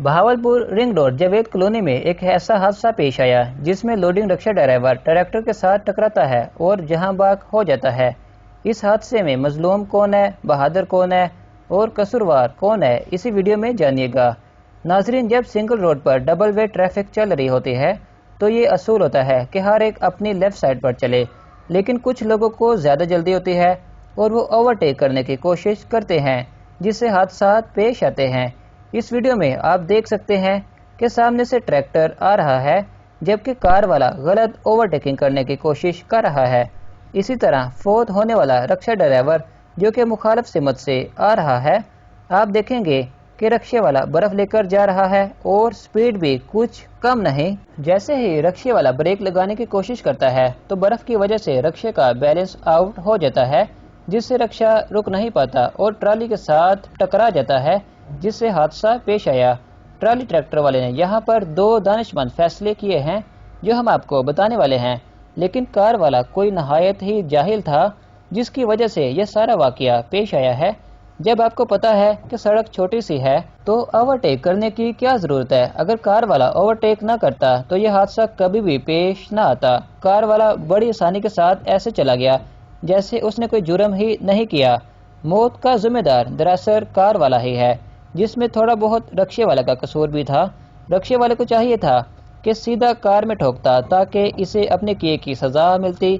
Bahawalpur ring road Javed colony में एक ऐसा हादसा पेश आया जिसमें लोडिंग रिक्शा ड्राइवर ट्रैक्टर के साथ टकराता है और जहां बाग हो जाता है। इस हादसे में मजलूम कौन है, बहादुर कौन है और कसूरवार कौन है, इसी वीडियो में जानिएगा। नाजरीन, जब सिंगल रोड पर डबल वे ट्रैफिक चल रही होती है तो ये असूल होता है कि हर एक अपनी लेफ्ट साइड पर चले, लेकिन कुछ लोगों को ज़्यादा जल्दी होती है और वो ओवरटेक करने की कोशिश करते हैं जिससे हादसा पेश आते हैं। इस वीडियो में आप देख सकते हैं कि सामने से ट्रैक्टर आ रहा है जबकि कार वाला गलत ओवरटेकिंग करने की कोशिश कर रहा है। इसी तरह फौत होने वाला रिक्शा ड्राइवर जो कि मुखालिफ सिमत से आ रहा है। आप देखेंगे कि रिक्शे वाला बर्फ लेकर जा रहा है और स्पीड भी कुछ कम नहीं। जैसे ही रिक्शे वाला ब्रेक लगाने की कोशिश करता है तो बर्फ की वजह से रिक्शे का बैलेंस आउट हो जाता है जिससे रिक्शा रुक नहीं पाता और ट्राली के साथ टकरा जाता है जिससे हादसा पेश आया। ट्राली ट्रैक्टर वाले ने यहाँ पर दो दानिशमंद फैसले किए हैं जो हम आपको बताने वाले हैं, लेकिन कार वाला कोई नहायत ही जाहिल था जिसकी वजह से यह सारा वाकया पेश आया है। जब आपको पता है कि सड़क छोटी सी है तो ओवरटेक करने की क्या जरूरत है। अगर कार वाला ओवरटेक ना करता तो यह हादसा कभी भी पेश ना आता। कार वाला बड़ी आसानी के साथ ऐसे चला गया जैसे उसने कोई जुर्म ही नहीं किया। मौत का जिम्मेदार दरअसल कार वाला ही है, जिसमें थोड़ा बहुत रिक्शे वाले का कसूर भी था। रिक्शे वाले को चाहिए था कि सीधा कार में ठोकता ताकि इसे अपने किए की सजा मिलती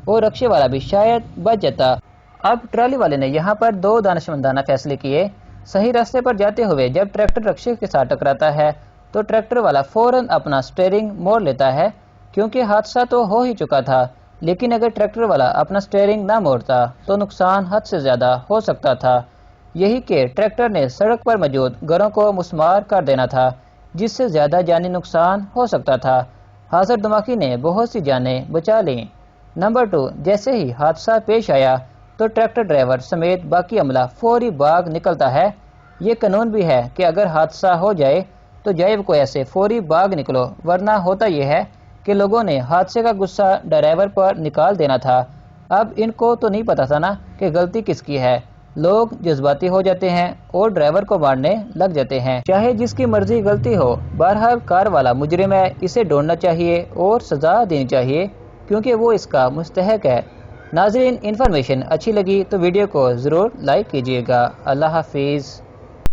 और रिक्शे वाला भी शायद बच जाता। अब ट्राली वाले ने यहाँ पर दो दानिशमंदाना फैसले किए। सही रास्ते पर जाते हुए जब ट्रैक्टर रिक्शे के साथ टकराता है तो ट्रैक्टर वाला फौरन अपना स्टीयरिंग मोड़ लेता है क्योंकि हादसा तो हो ही चुका था, लेकिन अगर ट्रैक्टर वाला अपना स्टीयरिंग ना मोड़ता तो नुकसान हद से ज्यादा हो सकता था। यही कि ट्रैक्टर ने सड़क पर मौजूद घरों को मुसमार कर देना था जिससे ज्यादा जानी नुकसान हो सकता था। हाजिर दिमागी ने बहुत सी जानें बचा ली। नंबर 2, जैसे ही हादसा पेश आया तो ट्रैक्टर ड्राइवर समेत बाकी अमला फौरी भाग निकलता है। ये कानून भी है कि अगर हादसा हो जाए तो जाइब को ऐसे फौरी भाग निकलो, वरना होता यह है कि लोगों ने हादसे का गुस्सा ड्राइवर पर निकाल देना था। अब इनको तो नहीं पता था ना कि गलती किसकी है। लोग जज्बाती हो जाते हैं और ड्राइवर को मारने लग जाते हैं, चाहे जिसकी मर्जी गलती हो। बहरहाल कार वाला मुजरिम है, इसे ढूंढना चाहिए और सजा देनी चाहिए क्योंकि वो इसका मुस्तहक है। नाज़रीन, इन्फॉर्मेशन अच्छी लगी तो वीडियो को ज़रूर लाइक कीजिएगा। अल्लाह हाफिज़।